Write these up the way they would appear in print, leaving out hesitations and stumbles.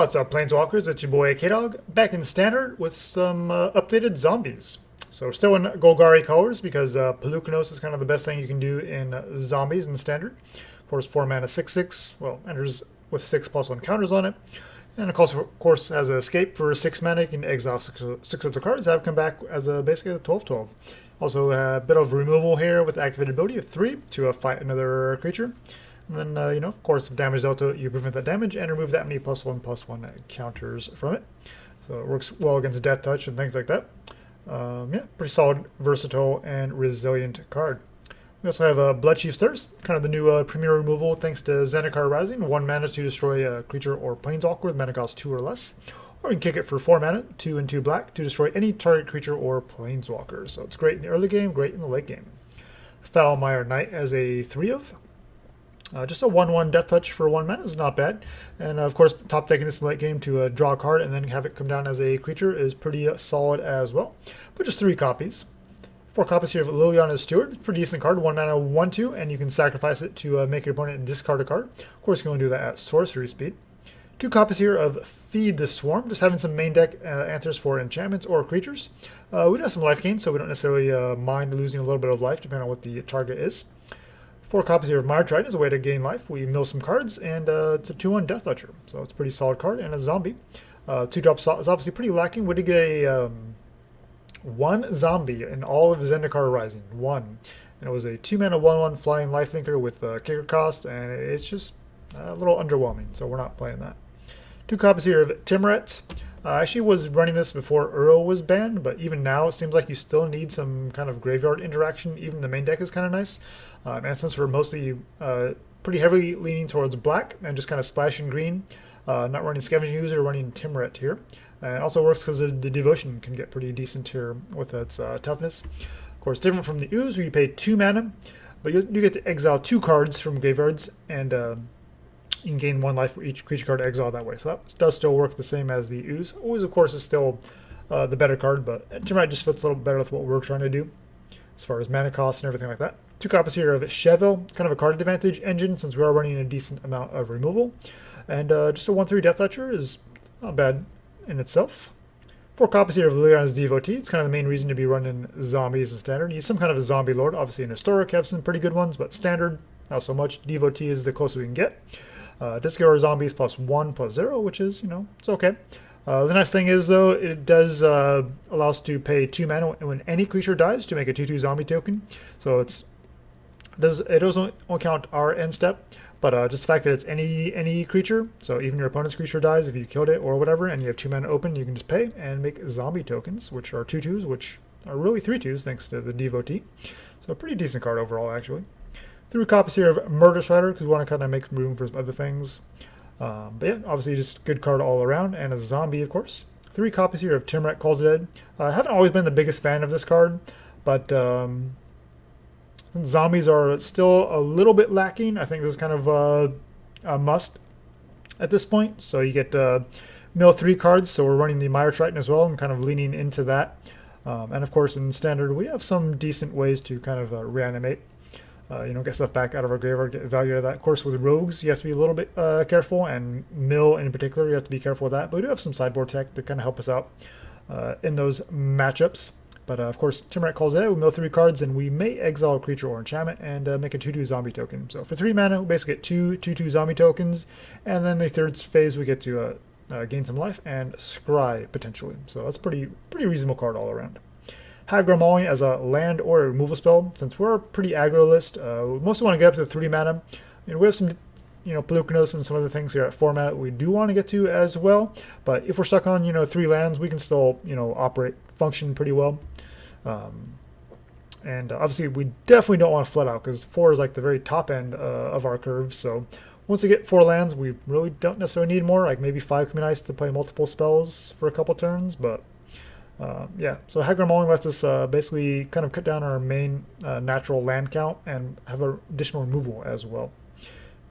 What's up, Planeswalkers? It's your boy K-Dog, back in Standard with some updated zombies. So still in Golgari colors because Polukranos is kind of the best thing you can do in zombies in Standard. Of course, 4 mana 6/6, well, enters with 6+1 counters on it. And of course has an escape for 6 mana. You can exile 6 of the cards, have come back as basically a 12/12. Also a bit of removal here with activated ability of 3 to fight another creature. And then, of course, damage delta, you prevent that damage and remove that many +1/+1 counters from it. So it works well against Death Touch and things like that. Yeah, pretty solid, versatile, and resilient card. We also have Bloodchief's Thirst, kind of the new premier removal thanks to Zendikar Rising. 1 mana to destroy a creature or planeswalker with mana cost 2 or less. Or you can kick it for 4 mana, 2 and 2 black, to destroy any target creature or planeswalker. So it's great in the early game, great in the late game. Foulmire Knight as a 3/of. Just a 1/1 Death Touch for 1 mana is not bad. And of course, top decking this in late game to draw a card and then have it come down as a creature is pretty solid as well. But just 3 copies. 4 copies here of Liliana's Steward. Pretty decent card, 1 mana 1/2, and you can sacrifice it to make your opponent discard a card. Of course, you can only do that at sorcery speed. 2 copies here of Feed the Swarm, just having some main deck answers for enchantments or creatures. We do have some life gain, so we don't necessarily mind losing a little bit of life, depending on what the target is. 4 copies here of Mire Triton as a way to gain life. We mill some cards, and it's a 2/1 Death Toucher, so it's a pretty solid card, and a zombie. 2 drops is obviously pretty lacking. We did get a 1 zombie in all of Zendikar Rising. 1. And it was a 2 mana 1/1 flying lifelinker with kicker cost, and it's just a little underwhelming, so we're not playing that. 2 copies here of Tymaret. I actually was running this before Uro was banned, but even now it seems like you still need some kind of graveyard interaction. Even the main deck is kind of nice. And since we're mostly pretty heavily leaning towards black and just kind of splashing green, not running Scavenging User, running Tymaret here. And it also works because the Devotion can get pretty decent here with its toughness. Of course, different from the Ooze where you pay 2 mana, but you get to exile 2 cards from graveyards, and you can gain 1 life for each creature card exiled that way. So that does still work the same as the Ooze. Ooze, of course, is still the better card, but Temple just fits a little better with what we're trying to do as far as mana costs and everything like that. 2 copies here of Chevill, kind of a card advantage engine since we are running a decent amount of removal. And just a 1/3 Death Toucher is not bad in itself. 4 copies here of Liliana's Devotee. It's kind of the main reason to be running zombies in Standard. You need some kind of a zombie lord. Obviously in Historic have some pretty good ones, but Standard, not so much. Devotee is the closest we can get. Does give our zombies +1/+0, which is, it's okay. The nice thing is, though, it does allow us to pay 2 mana when any creature dies to make a 2/2 zombie token. So it doesn't count our end step, but just the fact that it's any creature, so even your opponent's creature dies if you killed it or whatever, and you have 2 mana open, you can just pay and make zombie tokens, which are 2/2s, which are really 3/2s thanks to the Devotee. So a pretty decent card overall, actually. 3 copies here of Murderous Rider because we want to kind of make room for some other things. But yeah, obviously just good card all around, and a zombie, of course. 3 copies here of Temple Calls the Dead. I haven't always been the biggest fan of this card, but since zombies are still a little bit lacking, I think this is kind of a must at this point. So you get mill 3 cards, so we're running the Mire Triton as well and kind of leaning into that. And of course in Standard we have some decent ways to kind of reanimate. Get stuff back out of our graveyard, get value out of that. Of course, with rogues, you have to be a little bit careful, and mill in particular, you have to be careful with that. But we do have some sideboard tech to kind of help us out in those matchups. But of course, Temple calls it. We mill 3 cards, and we may exile a creature or enchantment and make a 2/2 zombie token. So for 3 mana, we basically get 2/2 zombie tokens, and then the third phase we get to gain some life and scry potentially. So that's pretty reasonable card all around. Hagra Mauling as a land or a removal spell. Since we're a pretty aggro list, we mostly want to get up to 3 mana. And we have some, Polukranos and some other things here at 4 mana we do want to get to as well. But if we're stuck on, 3 lands, we can still, function pretty well. And obviously, we definitely don't want to flood out because 4 is like the very top end of our curve. So once we get 4 lands, we really don't necessarily need more. Like maybe 5 can be nice to play multiple spells for a couple turns, but yeah, so Hagra Mauling lets us basically kind of cut down our main natural land count and have additional removal as well.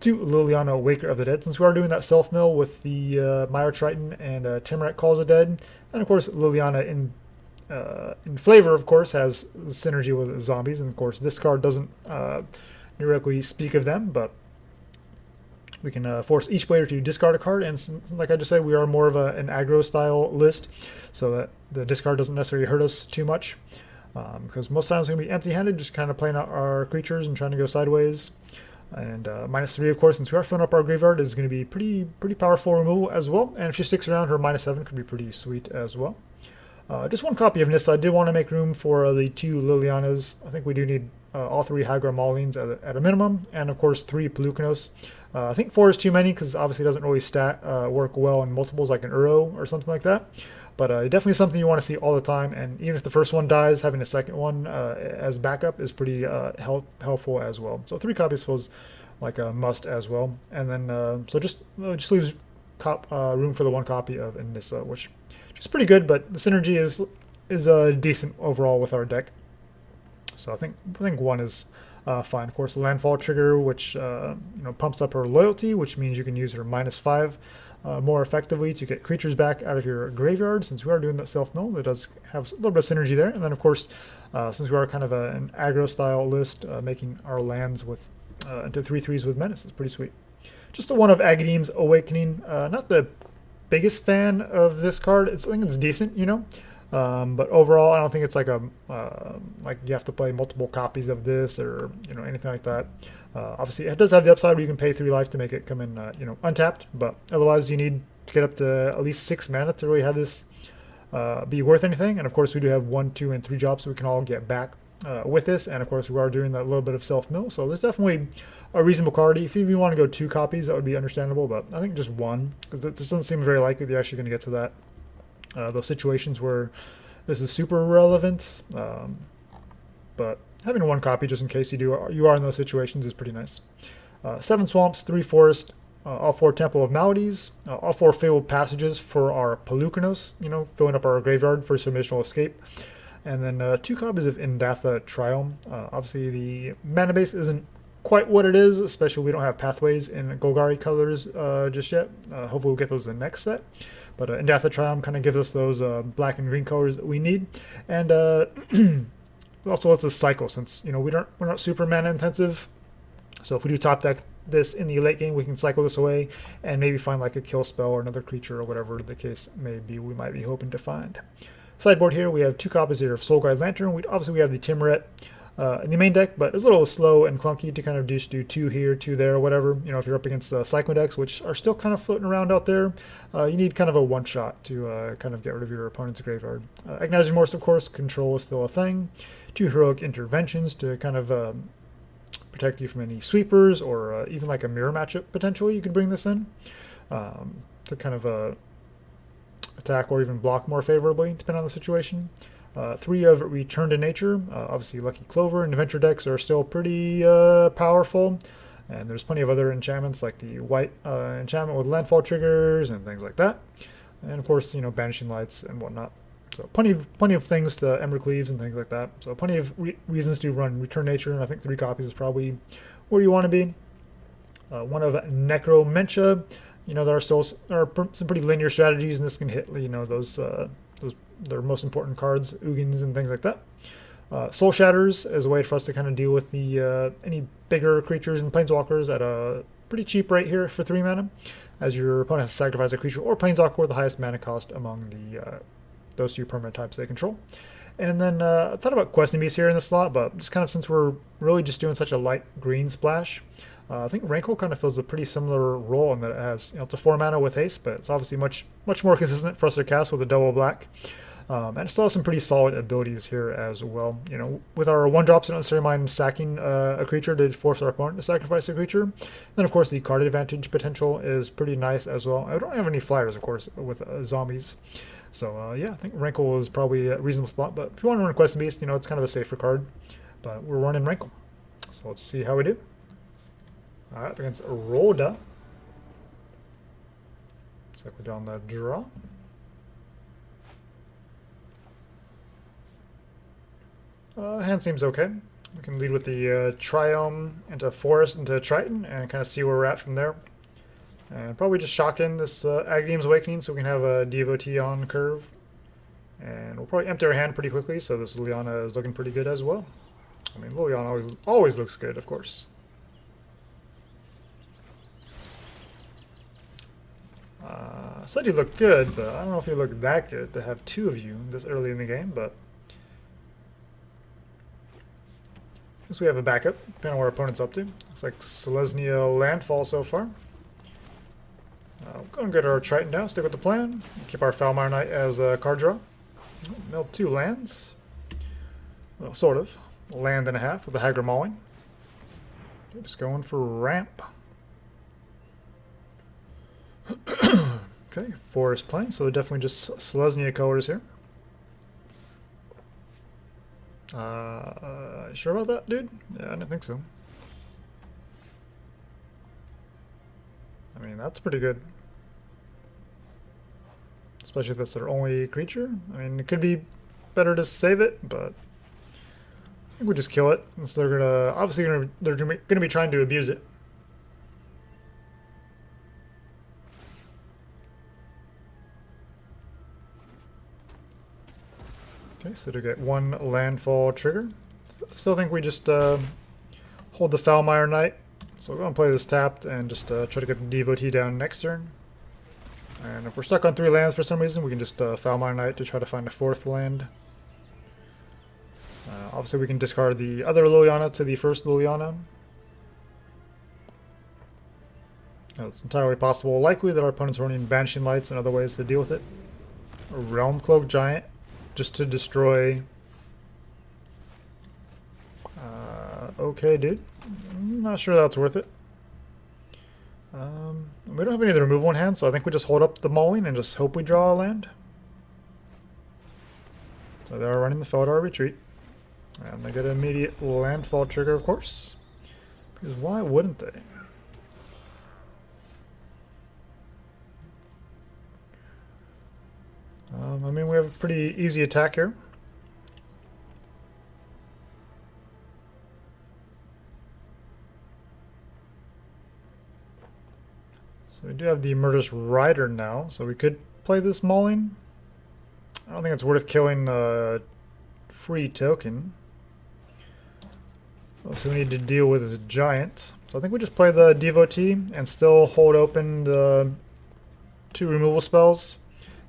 2 Liliana, Waker of the Dead, since we are doing that self-mill with the Mire Triton and Temple Calls the Dead. And of course, Liliana in flavor, of course, has synergy with zombies. And of course, this card doesn't directly speak of them, but We can force each player to discard a card, and like I just said, we are more of an aggro style list, so that the discard doesn't necessarily hurt us too much. Because most times we're going to be empty-handed, just kind of playing out our creatures and trying to go sideways. And -3, of course, since we are filling up our graveyard, is going to be pretty powerful removal as well. And if she sticks around, her -7 could be pretty sweet as well. Just one copy of Nissa. I did want to make room for the 2 Lilianas. I think we do need all 3 Hagra Maulings at a minimum, and of course 3 Polukranos. I think 4 is too many because obviously it doesn't really work well in multiples like an Uro or something like that. But definitely something you want to see all the time, and even if the first one dies, having a second one as backup is pretty helpful as well. So 3 copies feels like a must as well. And then so just leaves room for the 1 copy of Nissa, which is pretty good, but the synergy is decent overall with our deck. So I think 1 is fine. Of course, the landfall trigger, which pumps up her loyalty, which means you can use her -5 more effectively to get creatures back out of your graveyard. Since we are doing that self-mill, that does have a little bit of synergy there. And then, of course, since we are kind of an aggro style list, making our lands with into 3/3s with menace is pretty sweet. Just the one of Agadeem's Awakening. Not the biggest fan of this card. I think it's decent, but overall, I don't think it's like like you have to play multiple copies of this or anything like that. Obviously, it does have the upside where you can pay 3 life to make it come in untapped, but otherwise you need to get up to at least 6 mana to really have this be worth anything. And of course, we do have 1, 2, and 3 drops we can all get back with this. And of course, we are doing that little bit of self-mill, so there's definitely a reasonable card. If you want to go 2 copies, that would be understandable, but I think just 1, because it just doesn't seem very likely they're actually going to get to that. Those situations where this is super relevant, but having 1 copy just in case you are in those situations is pretty nice. 7 swamps, 3 forest, all 4 Temple of Maladies, all 4 Fabled Passages for our Polukranos, filling up our graveyard for some additional escape, and then 2 copies of Indatha Triome. Obviously, the mana base isn't quite what it is, especially we don't have pathways in Golgari colors just yet. Hopefully we'll get those in the next set. But Indatha Triome kind of gives us those black and green colors that we need, and also lets us cycle since we're not super mana intensive. So if we do top deck this in the late game, we can cycle this away and maybe find like a kill spell or another creature or whatever the case may be. We might be hoping to find. Sideboard here, we have 2 copies here of Soulguide Lantern. Obviously we have the Tymaret in the main deck, but it's a little slow and clunky to kind of just do 2 here, 2 there, whatever. If you're up against the Cyclone decks, which are still kind of floating around out there, you need kind of a one-shot to kind of get rid of your opponent's graveyard. Agonizing Remorse, of course, control is still a thing. 2 Heroic Interventions to kind of protect you from any sweepers, or even like a mirror matchup potentially. You could bring this in to kind of attack or even block more favorably, depending on the situation. 3 of Return to Nature. Obviously, Lucky Clover and Adventure decks are still pretty powerful. And there's plenty of other enchantments, like the white enchantment with landfall triggers and things like that. And of course, Banishing Lights and whatnot. So plenty of things to Ember Cleaves and things like that. So plenty of reasons to run Return Nature, and I think 3 copies is probably where you want to be. 1 of Necromentia. There are still some pretty linear strategies, and this can hit those their most important cards, Ugins and things like that. Soul Shatters is a way for us to kind of deal with the any bigger creatures and planeswalkers at a pretty cheap rate here for 3 mana, as your opponent has to sacrifice a creature or planeswalker with the highest mana cost among those 2 permanent types they control. And then I thought about Questing Beast here in the slot, but just kind of since we're really just doing such a light green splash, I think Rankle kind of fills a pretty similar role in that it has, it's a 4 mana with haste, but it's obviously much more consistent for us to cast with a double black. And it still has some pretty solid abilities here as well. With our 1-drops, I don't necessarily mind sacking a creature to force our opponent to sacrifice a creature. Then, of course, the card advantage potential is pretty nice as well. I don't have any flyers, of course, with zombies. So, yeah, I think Rankle is probably a reasonable spot. But if you want to run Questing Beast, it's kind of a safer card. But we're running Rankle. So let's see how we do. All right, against Rhoda. Looks like we're down the draw. Hand seems okay. We can lead with the Triome into Forest into Triton and kind of see where we're at from there. And probably just shock in this Agadeem's Awakening so we can have a Devotee on curve. And we'll probably empty our hand pretty quickly, so this Liliana is looking pretty good as well. I mean, Liliana always looks good, of course. I said he looked good, but I don't know if he looked that good to have two of you this early in the game, but I guess we have a backup, depending on what our opponent's up to. Looks like Selesnya landfall so far. We're going to get our Triton down, stick with the plan. Keep our Foulmire Knight as a card draw. Milled 2 lands. Well, sort of. A land and a half with the Hagra Mauling. Okay, just going for ramp. Okay, forest plain, so they're definitely just Selesnya colors here. Sure about that, dude? Yeah, I don't think so. I mean, that's pretty good. Especially if that's their only creature. I mean, it could be better to save it, but I think we'll just kill it, since they're gonna obviously they're gonna be trying to abuse it. Okay, so to get 1 landfall trigger. Still think we just hold the Foulmire Knight. So we're going to play this tapped and just try to get the Devotee down next turn. And if we're stuck on 3 lands for some reason, we can just Foulmire Knight to try to find a 4th land. Obviously we can discard the other Liliana to the first Liliana. It's entirely possible, likely, that our opponent's running Banishing Lights and other ways to deal with it. A Realm Cloak Giant, just to destroy... okay, dude. I'm not sure that's worth it. We don't have any of the removal in hand, so I think we just hold up the Mauling and just hope we draw a land. So they are running the Feldar Retreat. And they get an immediate landfall trigger, of course. Because why wouldn't they? I mean, we have a pretty easy attack here. So we do have the Murderous Rider now, so we could play this Mauling. I don't think it's worth killing a free token. So we need to deal with this giant. So I think we just play the Devotee and still hold open the 2 removal spells.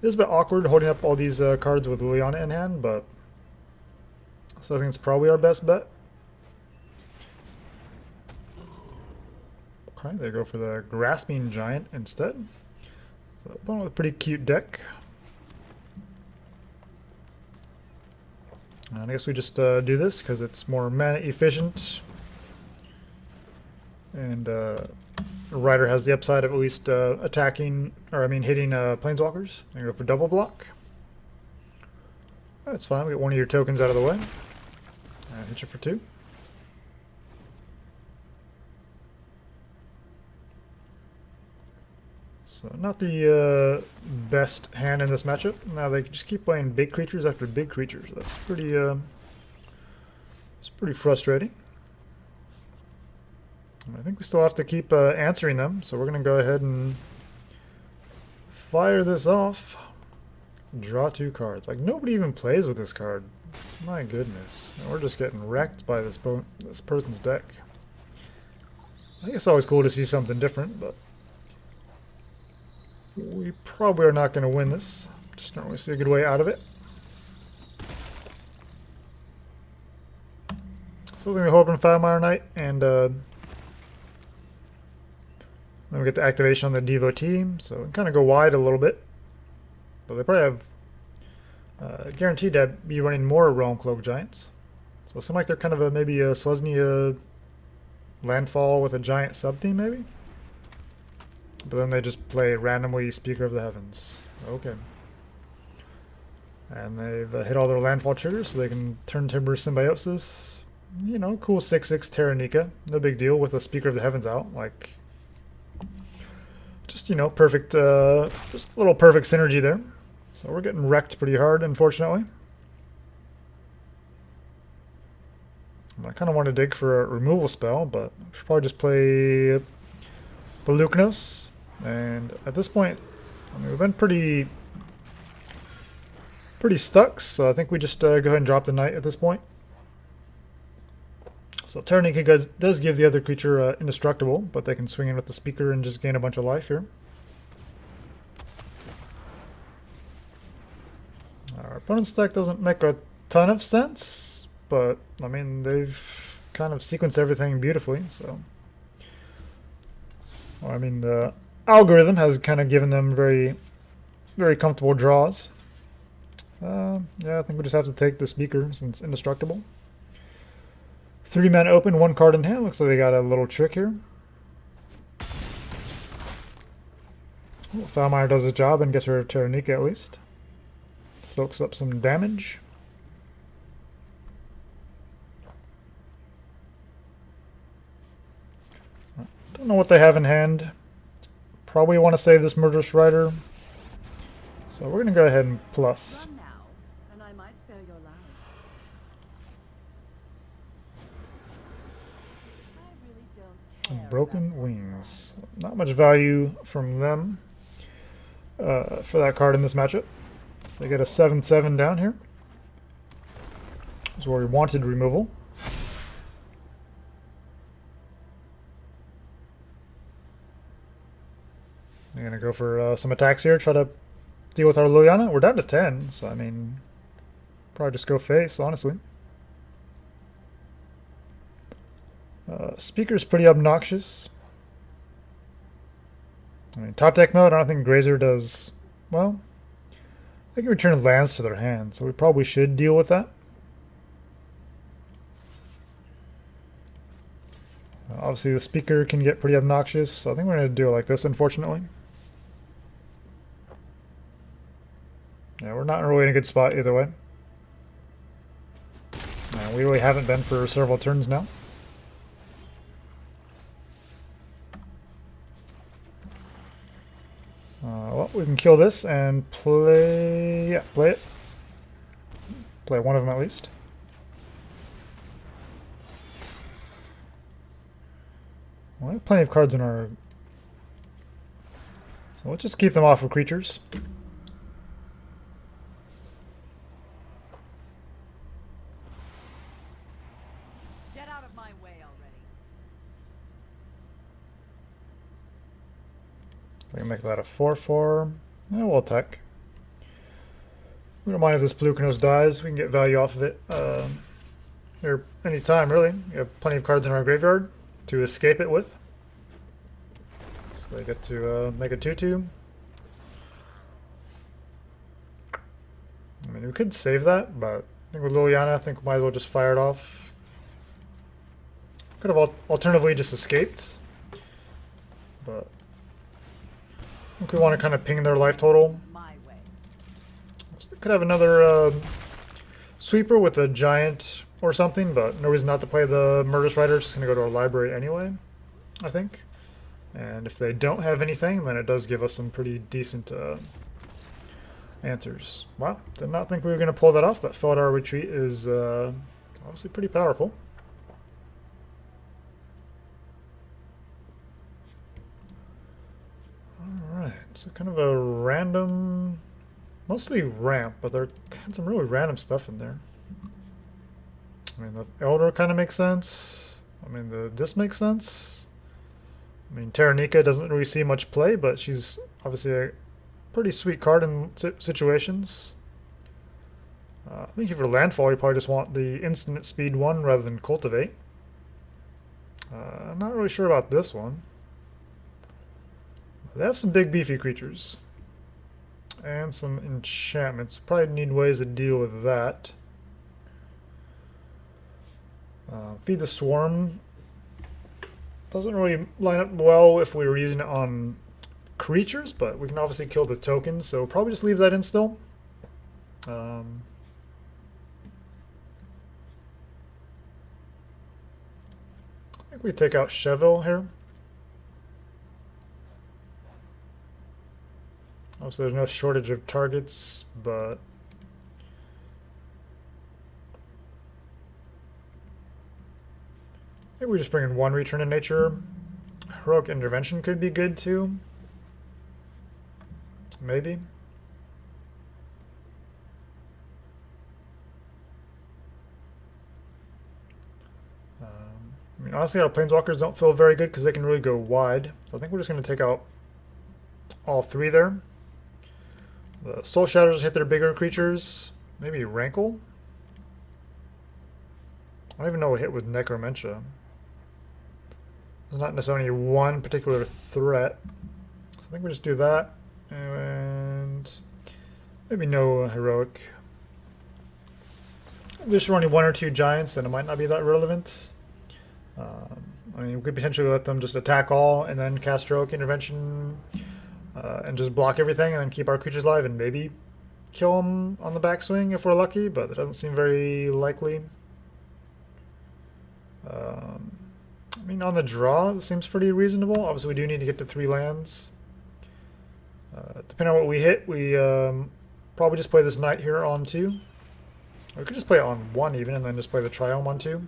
It is a bit awkward holding up all these cards with Liliana in hand, but so I think it's probably our best bet. Okay, they go for the Grasping Giant instead. So opponent with a pretty cute deck. And I guess we just do this because it's more mana efficient. And Rider has the upside of at least attacking, or I mean hitting Planeswalkers. And go for double block. That's fine, we get one of your tokens out of the way. And hit you for 2. So not the best hand in this matchup. Now they just keep playing big creatures after big creatures. That's pretty it's pretty frustrating. I think we still have to keep answering them, so we're going to go ahead and fire this off. Draw 2 cards. Like, nobody even plays with this card. My goodness. And we're just getting wrecked by this person's deck. I think it's always cool to see something different, but we probably are not going to win this. Just don't really see a good way out of it. So then we hold on Foulmire Knight, and then we get the activation on the Devotee, so we can kind of go wide a little bit. So they probably have guaranteed to be running more Realm Cloak Giants. So it seems like they're kind of maybe a Selesnya landfall with a giant sub-theme, maybe? But then they just play randomly Speaker of the Heavens. Okay. And they've hit all their landfall triggers, so they can turn Timber Symbiosis. You know, cool 6/6 Terranica. No big deal with a Speaker of the Heavens out. Like, just, you know, perfect, just a little perfect synergy there. So we're getting wrecked pretty hard, unfortunately. I kind of want to dig for a removal spell, but I should probably just play Polukranos. And at this point, I mean, we've been pretty stuck, so I think we just go ahead and drop the Knight at this point. So Terranica does give the other creature indestructible, but they can swing in with the Speaker and just gain a bunch of life here. Our opponent's deck doesn't make a ton of sense, but I mean they've kind of sequenced everything beautifully, so. Well, I mean the algorithm has kind of given them very comfortable draws. Yeah, I think we just have to take the Speaker since indestructible. 3 mana open, 1 card in hand. Looks like they got a little trick here. Foulmire does his job and gets rid of Terranika at least. Soaks up some damage. Don't know what they have in hand. Probably want to save this Murderous Rider. So we're going to go ahead and plus. Run now, and I might spare your life. I really don't care. Broken Wings. Not much value from them for that card in this matchup. So they get a 7/7 down here. That's where we wanted removal. They're going to go for some attacks here, try to deal with our Liliana. We're down to 10, so I mean, probably just go face, honestly. Speaker's pretty obnoxious. I mean, top deck mode, I don't think Grazer does, well, they can return lands to their hand, so we probably should deal with that. Obviously, the Speaker can get pretty obnoxious, so I think we're going to do it like this, unfortunately. Yeah, we're not really in a good spot either way. We really haven't been for several turns now. Well, we can kill this and play... yeah, play it. Play one of them at least. We have plenty of cards in our... so let's just keep them off of creatures. Get out of my way already. We can make that a 4/4. Yeah, we'll attack. We don't mind if this Polukranos dies. We can get value off of it here any time, really. We have plenty of cards in our graveyard to escape it with. So they get to make a 2/2. I mean, we could save that, but I think with Liliana, I think we might as well just fire it off. Could have alternatively just escaped, but I think we want to kind of ping their life total. Could have another sweeper with a giant or something, but no reason not to play the Murderous Rider. It's just going to go to our library anyway, I think. And if they don't have anything, then it does give us some pretty decent answers. Wow, did not think we were going to pull that off. That Foulmire Retreat is obviously pretty powerful. Alright, so kind of a random... mostly ramp, but there had some really random stuff in there. I mean, the Elder kind of makes sense. I mean, this makes sense. I mean, Terranika doesn't really see much play, but she's obviously a pretty sweet card in situations. I think if you're landfall, you probably just want the instant speed one rather than cultivate. I'm not really sure about this one. They have some big beefy creatures. And some enchantments. Probably need ways to deal with that. Feed the Swarm. Doesn't really line up well if we were using it on creatures, but we can obviously kill the tokens, so probably just leave that in still. I think we take out Chevill here. Also, there's no shortage of targets, but maybe we just bring in one Return to Nature. Heroic Intervention could be good too. Maybe. I mean, honestly, our Planeswalkers don't feel very good because they can really go wide. So I think we're just going to take out all three there. The Soul Shatters hit their bigger creatures. Maybe Rankle? I don't even know what hit with Necromentia. There's not necessarily one particular threat. So I think we just do that. And maybe no heroic. If there's only one or two giants, then it might not be that relevant. I mean, we could potentially let them just attack all and then cast heroic intervention and just block everything and then keep our creatures alive and maybe kill them on the backswing if we're lucky, but it doesn't seem very likely. I mean, on the draw, it seems pretty reasonable. Obviously, we do need to get to 3 lands. Depending on what we hit, we probably just play this Knight here on 2. Or we could just play it on 1 even, and then just play the Triome on 2.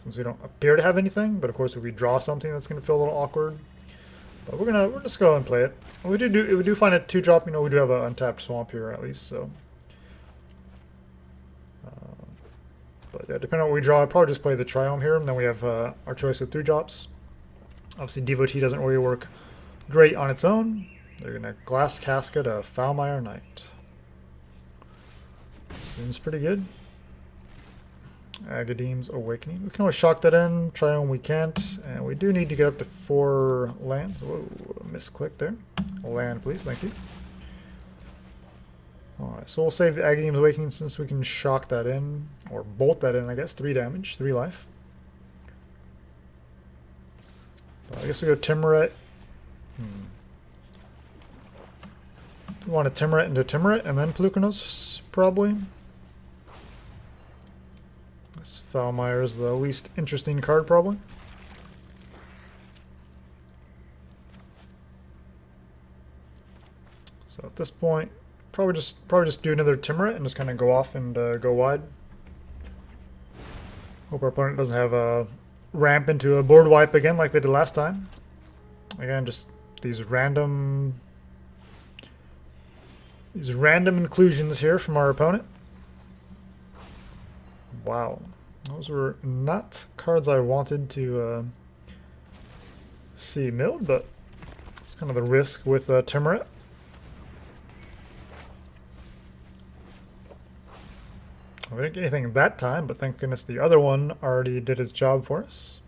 Since we don't appear to have anything, but of course if we draw something that's going to feel a little awkward. But we're just go and play it. And we do find a 2-drop, you know, we do have an untapped swamp here at least, so. But yeah, depending on what we draw, I'd probably just play the Triome here, and then we have our choice of 3-drops. Obviously Devotee doesn't really work great on its own. They're going to Glass Casket a Foulmire Knight. Seems pretty good. Agadeem's Awakening. We can always shock that in. Triome we can't. And we do need to get up to 4 lands. Whoa, misclick there. Land, please. Thank you. Alright, so we'll save the Agadeem's Awakening since we can shock that in. Or bolt that in, I guess. 3 damage. 3 life. I guess we go Tymaret. Do we want to Tymaret into Tymaret and then Polukranos? Probably. This Foulmire is the least interesting card, probably. So at this point, probably just do another Tymaret and just kind of go off and go wide. Hope our opponent doesn't have a ramp into a board wipe again like they did last time. Again, just these random inclusions here from our opponent. Wow, those were not cards I wanted to see milled, but it's kind of the risk with Tymaret. We didn't get anything that time, but thank goodness the other one already did its job for us.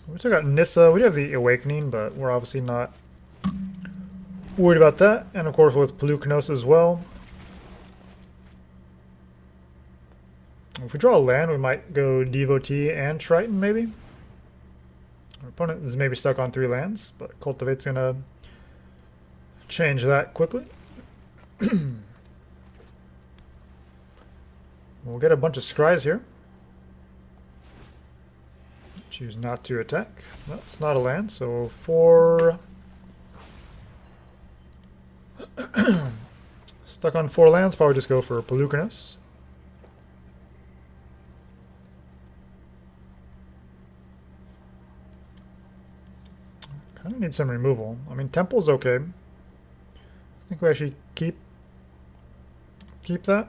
We took out Nissa. We do have the Awakening, but we're obviously not worried about that. And of course with Polukranos as well. If we draw a land, we might go Devotee and Triton, maybe. Our opponent is maybe stuck on 3 lands, but Cultivate's going to change that quickly. We'll get a bunch of scries here. Choose not to attack. No, it's not a land, so 4... Stuck on 4 lands, probably just go for Polukranos. Kind of need some removal. I mean, Temple's okay. I think we actually keep that.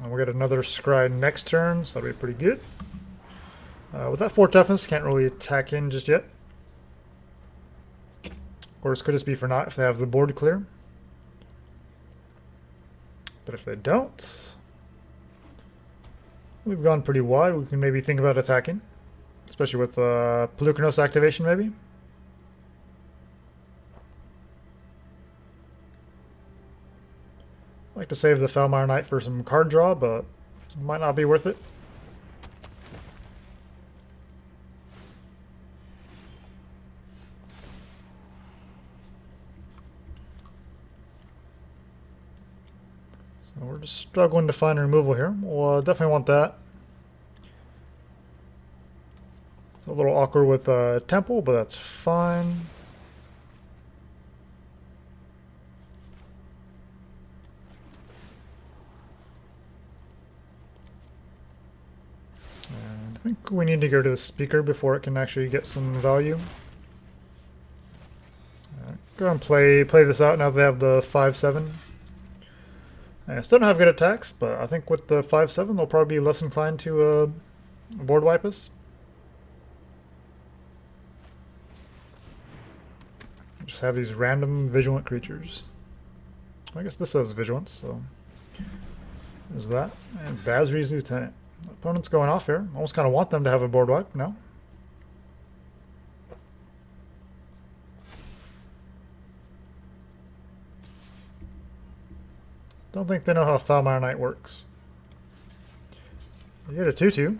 And we'll get another scry next turn, so that'll be pretty good. With that 4 toughness, can't really attack in just yet. Of course, could just be for not if they have the board clear. But if they don't, we've gone pretty wide. We can maybe think about attacking, especially with Polukranos activation, maybe. I'd like to save the Foulmire Knight for some card draw, but it might not be worth it. So we're just struggling to find removal here. We'll definitely want that. It's a little awkward with Temple, but that's fine. I think we need to go to the speaker before it can actually get some value. Go and play this out now that they have the 5/7. I still don't have good attacks, but I think with the 5/7 they'll probably be less inclined to board wipe us. just have these random vigilant creatures. I guess this says vigilance, so there's that. And Basri's Lieutenant. Opponent's going off here. Almost kind of want them to have a board wipe now. Don't think they know how Foulmire Knight works. You get a 2/2.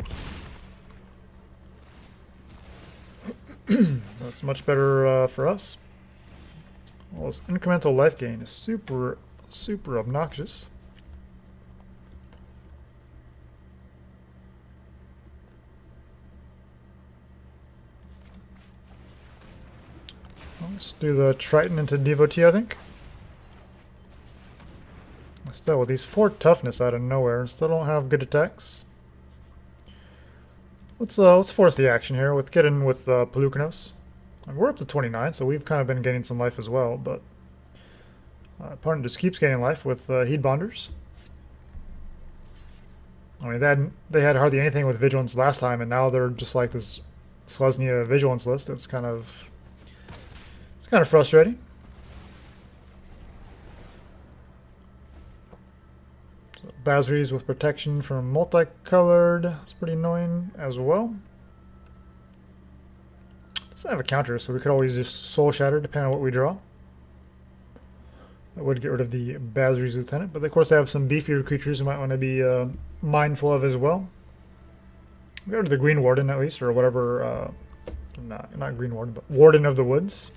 That's much better for us. Well, this incremental life gain is super obnoxious. Let's do the Triton into Devotee, I think. Still, with these 4 toughness out of nowhere, still don't have good attacks. Let's force the action here with getting with Polukranos. We're up to 29, so we've kind of been gaining some life as well, but opponent just keeps gaining life with Heat Bonders. I mean, they had hardly anything with Vigilance last time, and now they're just like this Selesnya Vigilance list. It's kind of frustrating. Basri's with protection from multicolored. It's pretty annoying as well. Doesn't have a counter, so we could always just Soul Shatter depending on what we draw. That would get rid of the Basri's Lieutenant, but of course they have some beefier creatures you might want to be mindful of as well. Get rid of the Green Warden at least, or whatever. Not Green Warden, but Warden of the Woods.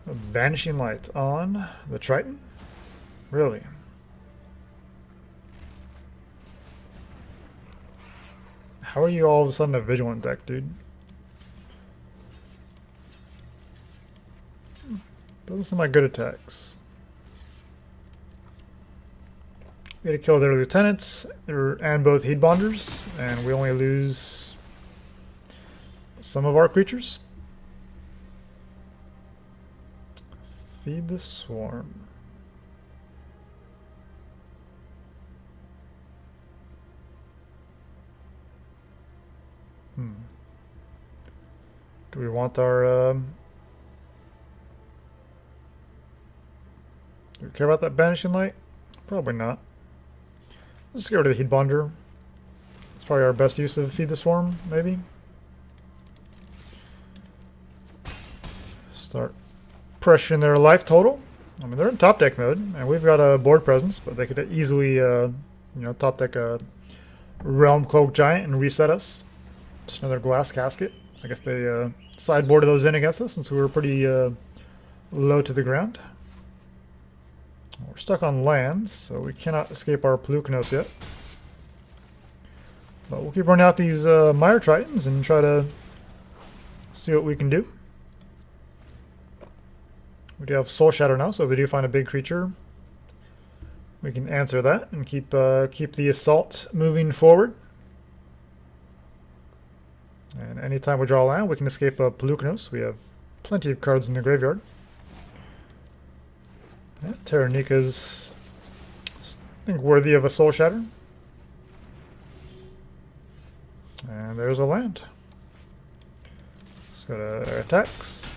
A Banishing Light on the Triton? Really? How are you all of a sudden a Vigilant deck, dude? Doesn't seem like good attacks. We gotta kill their lieutenants and both Heat Bonders, and we only lose some of our creatures. Feed the Swarm. Do we want our... do we care about that Banishing Light? Probably not. Let's get rid of the Heat Bonder. It's probably our best use of Feed the Swarm, maybe. Start pressuring their life total. I mean, they're in top deck mode, and we've got a board presence, but they could easily, top deck a Realm Cloak Giant and reset us. Just another Glass Casket. So I guess they sideboarded those in against us since we were pretty low to the ground. We're stuck on lands, so we cannot escape our Polukranos yet. But we'll keep running out these Mire Tritons and try to see what we can do. We do have Soul Shatter now, so if they do find a big creature, we can answer that and keep the assault moving forward. And anytime we draw a land, we can escape a Polukranos. We have plenty of cards in the graveyard. Yeah, Terranika's, I think, worthy of a Soul Shatter. And there's a land. Let's go to their attacks.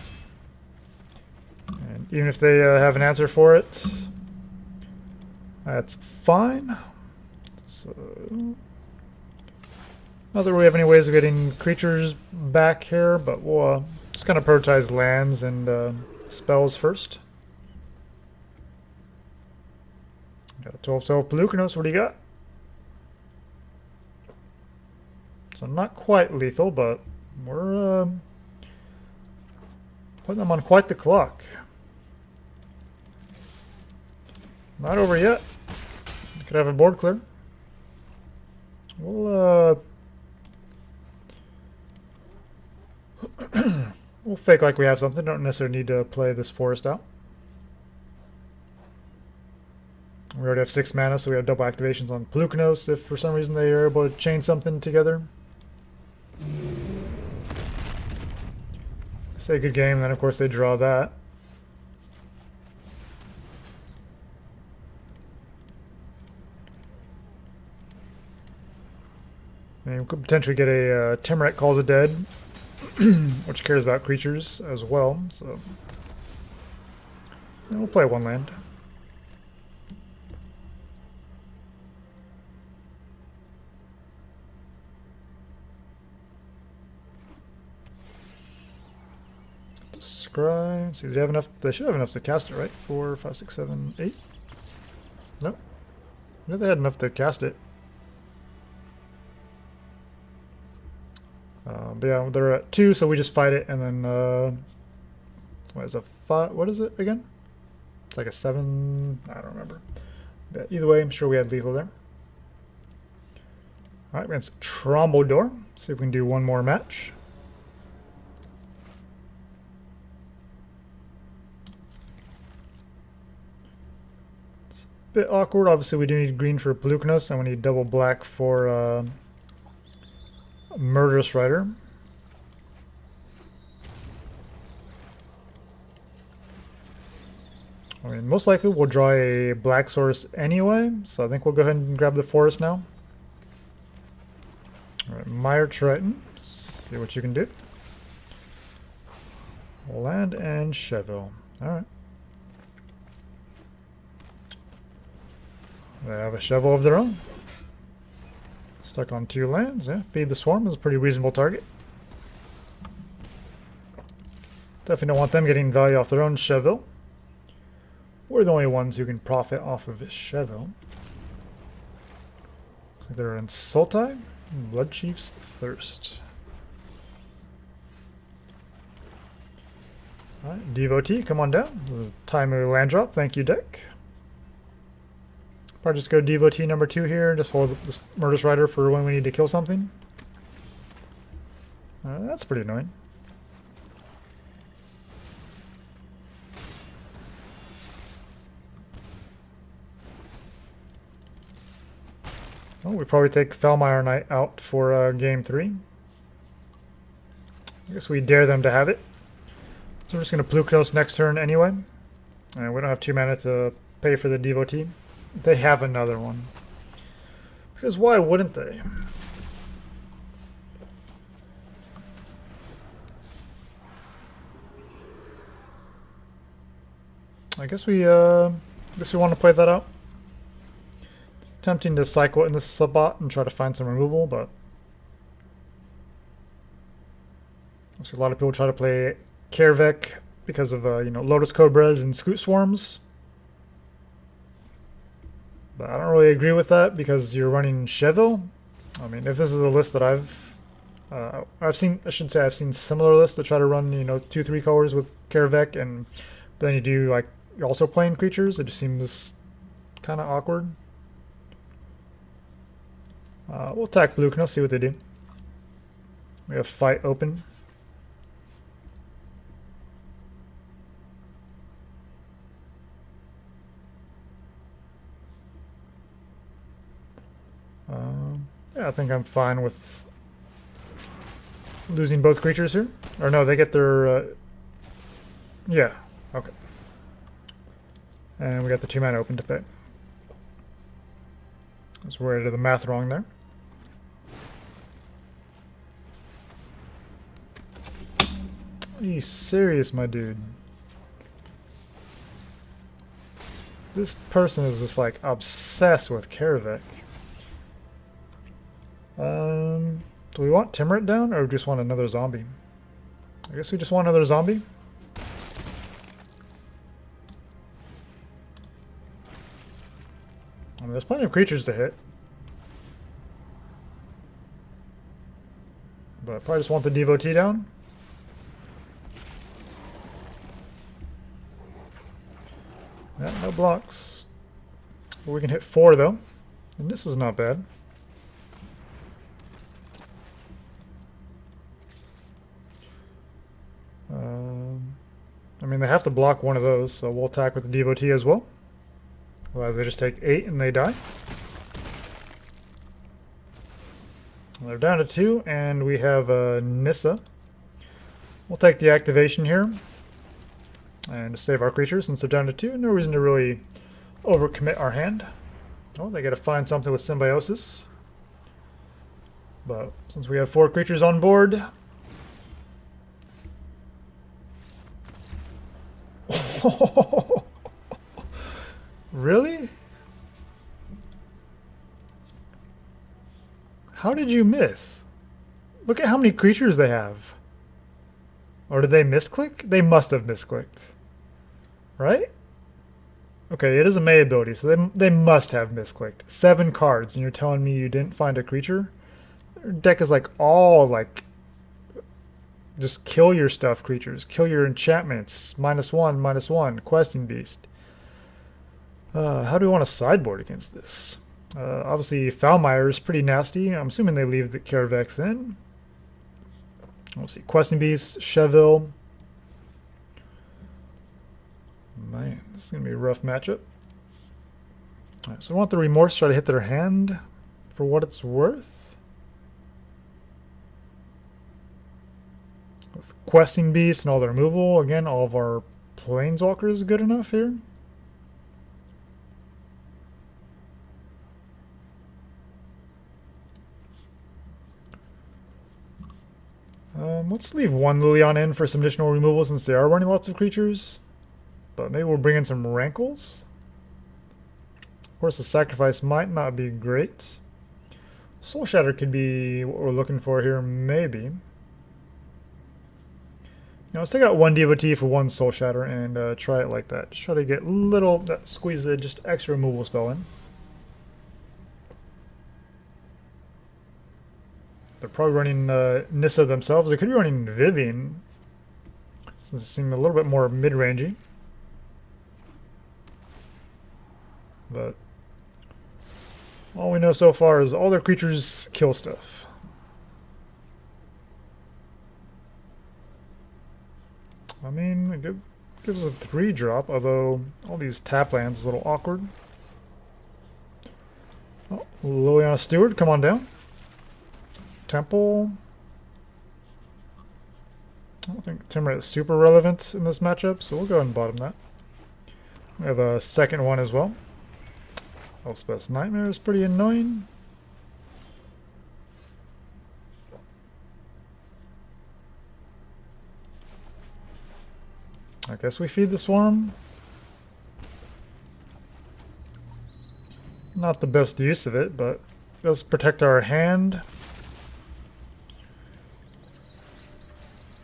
And even if they have an answer for it, that's fine. So, not that we have any ways of getting creatures back here, but we'll just kind of prioritize lands and spells first. Got a 12-12 Polukranos. What do you got? So not quite lethal, but we're putting them on quite the clock. Not over yet. Could have a board clear. We'll we'll fake like we have something. Don't necessarily need to play this forest out. We already have 6 mana, so we have double activations on Polukranos if for some reason they are able to chain something together. Say good game, then of course they draw that. And we could potentially get a Tymaret Calls It Dead. which cares about creatures as well. So yeah, we'll play one land. Scry. See, they have enough. They should have enough to cast it, right? 4, 5, 6, 7, 8. Nope. No, they had enough to cast it. But yeah, they're at 2, so we just fight it, and then what is a 5? What is it again? It's like a 7. I don't remember. But either way, I'm sure we had lethal there. All right, against Trombledore. See if we can do one more match. Bit awkward. Obviously, we do need green for Polukranos, and we need double black for Murderous Rider. I mean, most likely we'll draw a black source anyway, so I think we'll go ahead and grab the forest now. Alright, Mire Triton. See what you can do. Land and Chevill. Alright. They have a Chevill of their own. Stuck on 2 lands, yeah. Feed the Swarm is a pretty reasonable target. Definitely don't want them getting value off their own Chevill. We're the only ones who can profit off of this Chevill. Looks like they're in Sultai, Bloodchief's Thirst. Alright, Devotee, come on down. This is a timely land drop, thank you, deck. Probably just go Devotee number 2 here, just hold this Murderous Rider for when we need to kill something. That's pretty annoying. Oh, we probably take Foulmire Knight out for game 3. I guess we dare them to have it. So we're just going to Polukranos next turn anyway. And we don't have 2 mana to pay for the Devotee. They have another one. Because why wouldn't they? I guess we want to play that out. Tempting to cycle in this sub-bot and try to find some removal, but I see a lot of people try to play Kervek because of you know, Lotus Cobras and Scoot Swarms. But I don't really agree with that because you're running Chevill. I mean, if this is a list that I've seen, I should say I've seen similar lists that try to run, you know, 2-3 colors with Kervek, and but then you do like you're also playing creatures. It just seems kind of awkward. We'll attack Polukranos, see what they do. We have fight open. Yeah, I think I'm fine with losing both creatures here. Or no, they get their... yeah, okay. And we got the 2 mana open to pay. I was worried of the math wrong there. Are you serious, my dude? This person is just like obsessed with Kervek. Do we want Tymaret down or just want another zombie? I guess we just want another zombie. I mean, there's plenty of creatures to hit. But probably just want the Devotee down. Yeah, no blocks. Well, we can hit 4 though. And this is not bad. I mean, they have to block one of those, so we'll attack with the Devotee as well. Otherwise, they just take 8 and they die. They're down to 2, and we have Nissa. We'll take the activation here. And to save our creatures, since they're down to 2, no reason to really overcommit our hand. Oh, they gotta find something with Symbiosis. But since we have 4 creatures on board, Really? How did you miss? Look at how many creatures they have. Or did they misclick? They must have misclicked. Right? Okay, it is a May ability, so they must have misclicked. 7 cards, and you're telling me you didn't find a creature? Their deck is like all like... Just kill your stuff, creatures. Kill your enchantments. -1, -1. Questing Beast. How do we want to sideboard against this? Obviously, Foulmire is pretty nasty. I'm assuming they leave the Carevex in. We'll see. Questing Beast, Chevill. Man, this is going to be a rough matchup. Alright, so I want the Remorse to try to hit their hand for what it's worth. With Questing Beast and all the removal, again, all of our Planeswalkers is good enough here. Let's leave one Liliana in for some additional removal since they are running lots of creatures. But maybe we'll bring in some Rankles. Of course, the sacrifice might not be great. Soul Shatter could be what we're looking for here, maybe. Now, let's take out one Devotee for one Soul Shatter and try it like that. Just try to get squeeze the just extra removal spell in. They're probably running Nissa themselves. They could be running Vivian, since it seems a little bit more mid-rangey. But all we know so far is all their creatures kill stuff. I mean, it gives us a 3-drop, although all these tap lands is a little awkward. Oh, Liliana Steward, come on down. Temple. I don't think Tymaret is super relevant in this matchup, so we'll go ahead and bottom that. We have a second one as well. Elspeth's Nightmare is pretty annoying. I guess we feed the Swarm. Not the best use of it, but it does protect our hand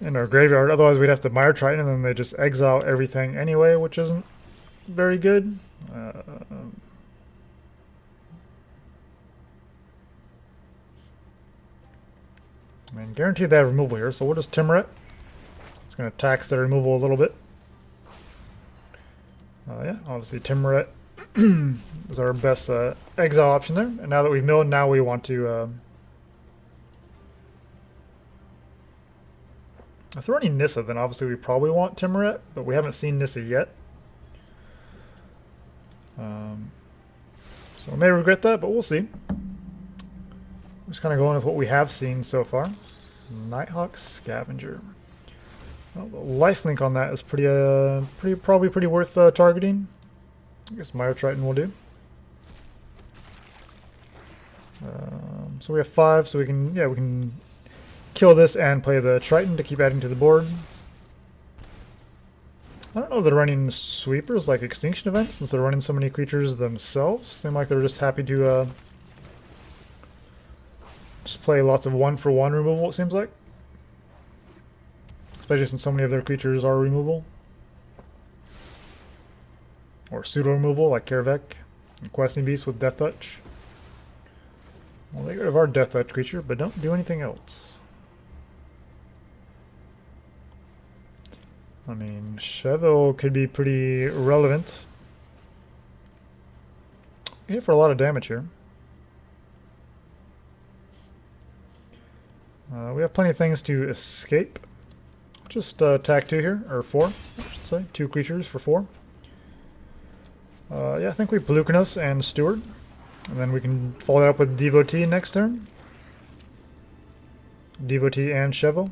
and our graveyard. Otherwise we'd have to Mire Triton and then they just exile everything anyway, which isn't very good. I mean, guaranteed they have removal here, so we'll just Tymaret. It's going to tax their removal a little bit. Yeah, obviously Tymaret is our best exile option there. And now that we've milled, now we want to... if they're running Nissa, then obviously we probably want Tymaret, but we haven't seen Nissa yet. So we may regret that, but we'll see. Just kind of going with what we have seen so far. Nighthawk Scavenger. Well, the lifelink on that is probably pretty worth targeting. I guess Mire Triton will do. So we have 5, so we can kill this and play the Triton to keep adding to the board. I don't know if they're running sweepers like Extinction Event since they're running so many creatures themselves. Seem like they're just happy to just play lots of 1-for-1 removal, it seems like. Especially since so many of their creatures are removal. Or pseudo-removal like Carevex and Questing Beast with Death Touch. Well, they get rid of our Death Touch creature, but don't do anything else. I mean, Chevill could be pretty relevant. Hit for a lot of damage here. We have plenty of things to escape. Just attack 2 here, or 4, I should say. 2 creatures for 4. Yeah, I think we Polukranos and Steward. And then we can follow that up with Devotee next turn. Devotee and Chevill.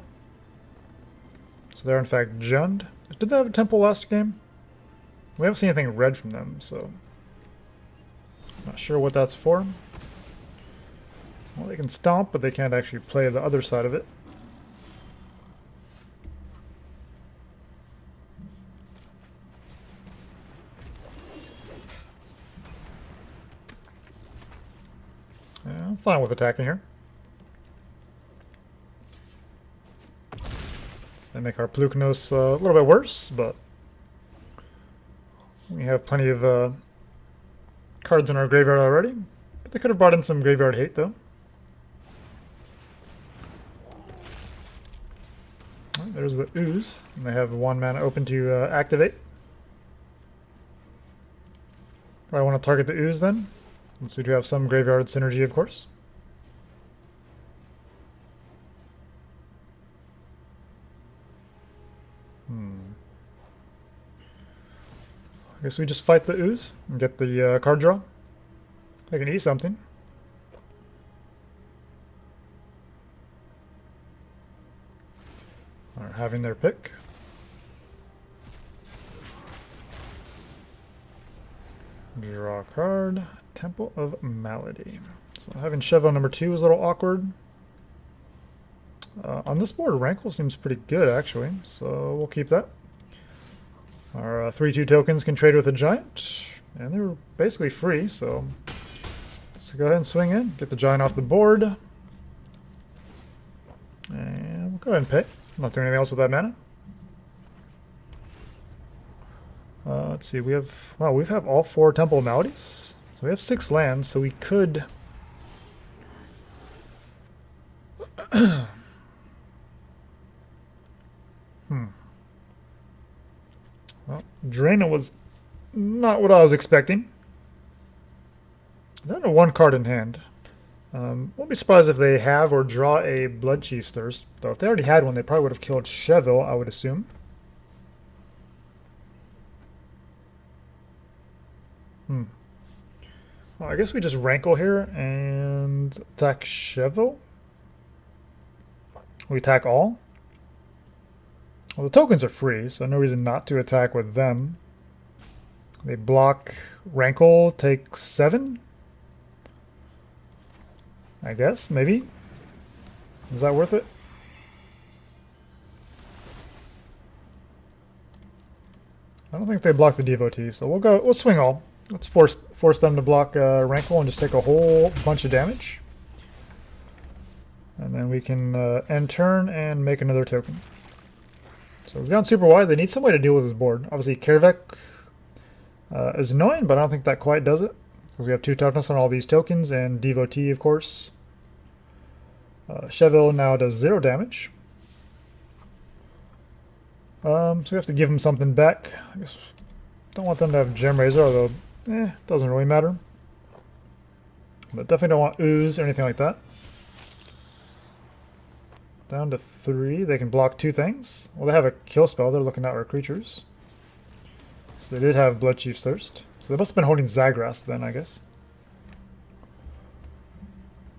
So they're in fact Jund. Did they have a Temple last game? We haven't seen anything red from them, so... not sure what that's for. Well, they can stomp, but they can't actually play the other side of it. I'm fine with attacking here. So they make our Polukranos a little bit worse, but we have plenty of cards in our graveyard already. But they could have brought in some graveyard hate, though. Right, there's the Ooze, and they have 1 mana open to activate. I want to target the Ooze then, since we do have some graveyard synergy, of course. I guess we just fight the Ooze and get the card draw. They can eat something. Are having their pick. Draw a card. Temple of Malady. So having Chevill number 2 is a little awkward. On this board, Rankle seems pretty good, actually, so we'll keep that. Our 3/2 tokens can trade with a giant, and they were basically free, so let's go ahead and swing in, get the giant off the board. And we'll go ahead and pay. I'm not doing anything else with that mana. Let's see, we have all 4 Temple of Maladies. So we have 6 lands, so we could Well, Drana was not what I was expecting. They're only 1 card in hand. Won't be surprised if they have or draw a Bloodchief's Thirst. Though if they already had one, they probably would have killed Chevill, I would assume. Well, I guess we just Rankle here and attack Chevill. We attack all. Well, the tokens are free, so no reason not to attack with them. They block Rankle, take 7? I guess, maybe. Is that worth it? I don't think they block the Devotee, so we'll swing all. Let's force them to block Rankle and just take a whole bunch of damage. And then we can end turn and make another token. So we've gone super wide. They need some way to deal with this board. Obviously, Kervek is annoying, but I don't think that quite does it. Because we have 2 toughness on all these tokens, and Devotee, of course. Chevill now does 0 damage. So we have to give him something back. I guess don't want them to have Gem Razor, although doesn't really matter. But definitely don't want Ooze or anything like that. Down to 3. They can block 2 things. Well, they have a kill spell. They're looking at our creatures. So they did have Bloodchief's Thirst. So they must have been holding Zagras then, I guess.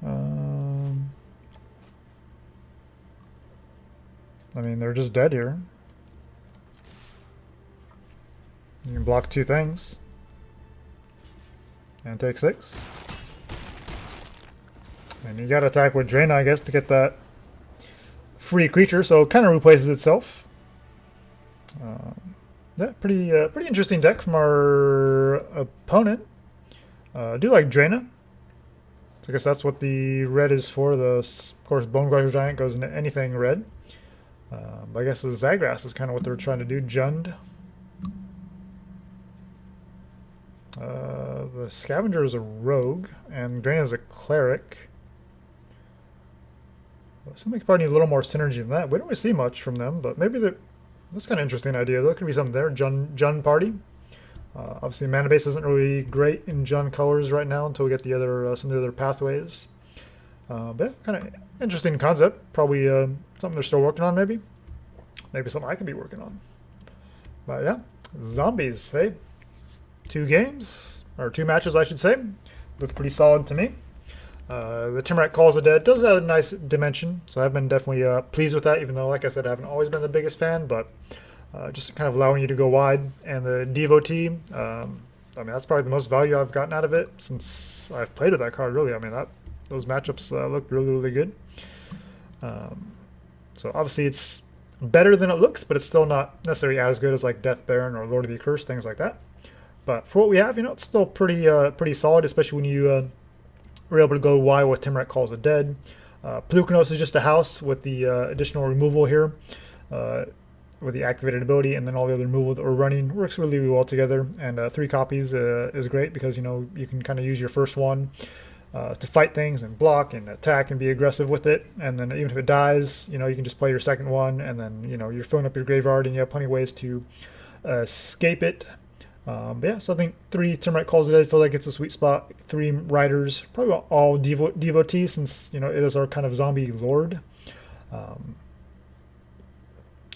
I mean, they're just dead here. You can block 2 things. And take 6. And you gotta attack with Drana, I guess, to get that free creature, so it kind of replaces itself. Yeah, pretty interesting deck from our opponent. I do like Drana. So I guess that's what the red is for. Of course, Bone Crusher Giant goes into anything red. But I guess the Zagras is kind of what they're trying to do. Jund. The Scavenger is a rogue, and Drana is a cleric. Somebody could probably need a little more synergy than that. We don't really see much from them, but maybe that's kind of interesting idea. There could be something there. Jund party. Obviously, mana base isn't really great in Jund colors right now until we get the other some of the other pathways. But yeah, kind of interesting concept. Probably something they're still working on. Maybe something I could be working on. But yeah, zombies. Hey, 2 games or 2 matches, I should say. Look pretty solid to me. The Tymaret Calls the Dead does have a nice dimension, so I've been definitely pleased with that, even though, like I said, I haven't always been the biggest fan, but just kind of allowing you to go wide. And the Devotee, I mean, that's probably the most value I've gotten out of it since I've played with that card, really. I mean, those matchups look really, really good. So obviously it's better than it looks, but it's still not necessarily as good as like Death Baron or Lord of the Accursed, things like that. But for what we have, it's still pretty solid, especially when you we're able to go Y with Temple Calls the Dead. Polukranos is just a house with the additional removal here, with the activated ability, and then all the other removal that we're running works really, really well together. And 3 copies is great because, you know, you can kind of use your first one to fight things and block and attack and be aggressive with it. And then even if it dies, you know, you can just play your second one, and then, you know, you're filling up your graveyard and you have plenty of ways to escape it. But yeah, so I think 3 Tymaret Calls the Dead feel like it's a sweet spot. 3 Riders, probably all Devotee, since, you know, it is our kind of zombie lord.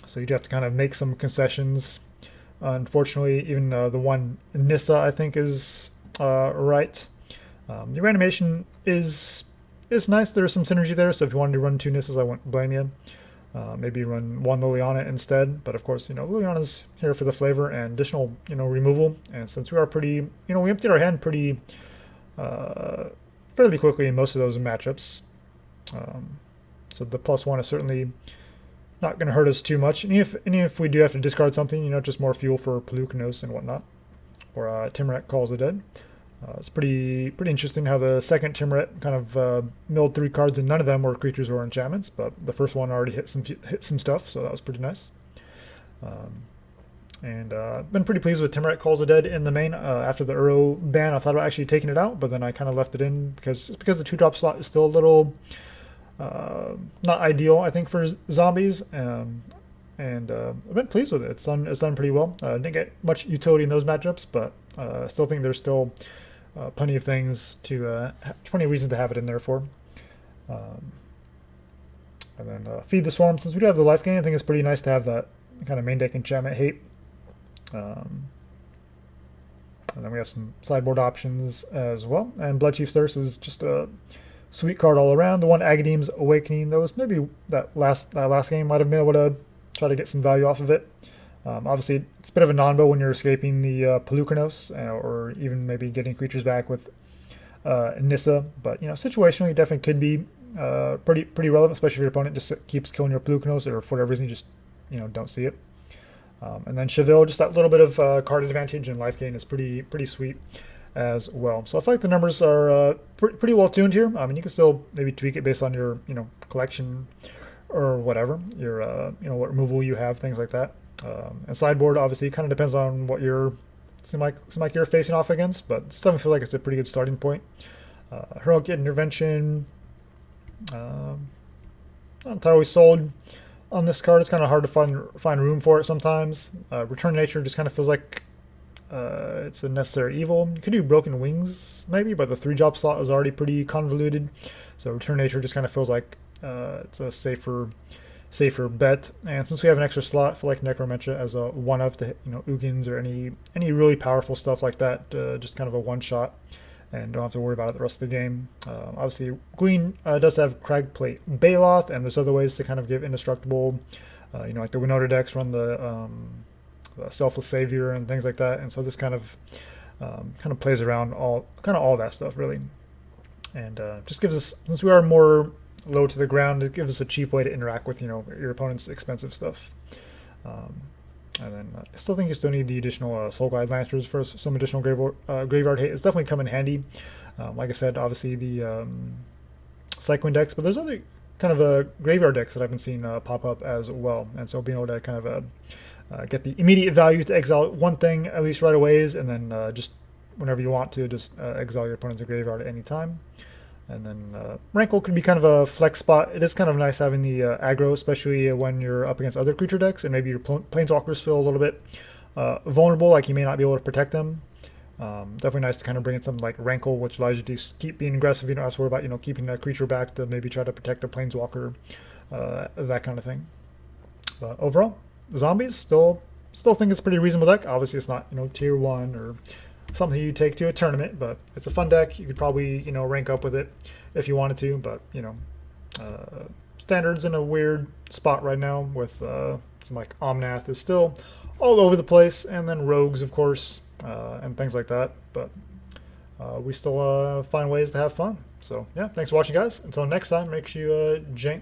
So you do have to kind of make some concessions. Unfortunately, even the one Nissa, I think, is right. The reanimation is nice. There's some synergy there, so if you wanted to run 2 Nissas, I wouldn't blame you. Maybe run 1 Liliana instead, but of course, you know, Liliana's here for the flavor and additional, you know, removal. And since we are pretty, you know, we emptied our hand pretty fairly quickly in most of those matchups. So the +1 is certainly not going to hurt us too much. And if we do have to discard something, you know, just more fuel for Polukranos and whatnot, or Tymaret Calls the Dead. It's pretty interesting how the second Tymaret kind of milled 3 cards, and none of them were creatures or enchantments, but the first one already hit some stuff, so that was pretty nice. And been pretty pleased with Tymaret Calls the Dead in the main. After the Uro ban, I thought about actually taking it out, but then I kind of left it in because the 2-drop slot is still a little not ideal, I think, for zombies. And I've been pleased with it. It's done pretty well. Didn't get much utility in those matchups, but I still think there's still plenty of things plenty of reasons to have it in there for. And then Feed the Swarm. Since we do have the life gain, I think it's pretty nice to have that kind of main deck enchantment hate. And then we have some sideboard options as well. And Bloodchief Thirst is just a sweet card all around. The one Agadeem's Awakening, that was maybe that last game might have been able to try to get some value off of it. Obviously, it's a bit of a non-bow when you're escaping the Polukranos, or even maybe getting creatures back with Nissa. But, you know, situationally, it definitely could be pretty relevant, especially if your opponent just keeps killing your Polukranos, or for whatever reason you just, you know, don't see it. And then Chevill, just that little bit of card advantage and life gain is pretty sweet as well. So I feel like the numbers are pretty well tuned here. I mean, you can still maybe tweak it based on your, you know, collection or whatever, your you know, what removal you have, things like that. And sideboard obviously kind of depends on what seem like you're facing off against, but still I feel like it's a pretty good starting point. Heroic Intervention, not entirely sold on this card. It's kind of hard to find room for it sometimes. Return to Nature just kind of feels like it's a necessary evil. You could do Broken Wings maybe, but the 3-drop slot is already pretty convoluted, so Return to Nature just kind of feels like it's a safer bet. And since we have an extra slot, I feel like Necromentia as a one-of to hit, you know, Ugins or any really powerful stuff like that, just kind of a one-shot, and don't have to worry about it the rest of the game. Obviously, Green does have Cragplate Baloth, and there's other ways to kind of give indestructible, you know, like the Winota decks run the Selfless Savior and things like that, and so this kind of plays around all that stuff really, and just gives us, since we are more low to the ground, it gives us a cheap way to interact with, you know, your opponent's expensive stuff. And then I still think you still need the additional Soul Guide Lancers for some additional graveyard hate. It's definitely come in handy. Like I said, obviously the Cycling decks, but there's other kind of graveyard decks that I've been seeing pop up as well. And so being able to kind of get the immediate value to exile one thing at least right away, and then just whenever you want to, just exile your opponent's graveyard at any time. And then Rankle could be kind of a flex spot. It is kind of nice having the aggro, especially when you're up against other creature decks, and maybe your planeswalkers feel a little bit vulnerable, like you may not be able to protect them. Definitely nice to kind of bring in something like Rankle, which allows you to keep being aggressive. You don't have to worry about, you know, keeping a creature back to maybe try to protect a planeswalker, that kind of thing. But overall, zombies still think it's a pretty reasonable deck. Obviously, it's not, you know, tier 1 or something you take to a tournament, but it's a fun deck. You could probably, you know, rank up with it if you wanted to, but, you know, Standard's in a weird spot right now with some, like, Omnath is still all over the place, and then Rogues, of course, and things like that, but we still find ways to have fun. So yeah, thanks for watching, guys. Until next time, make sure you jank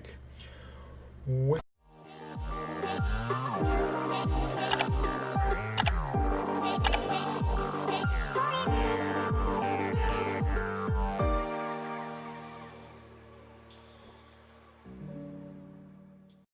with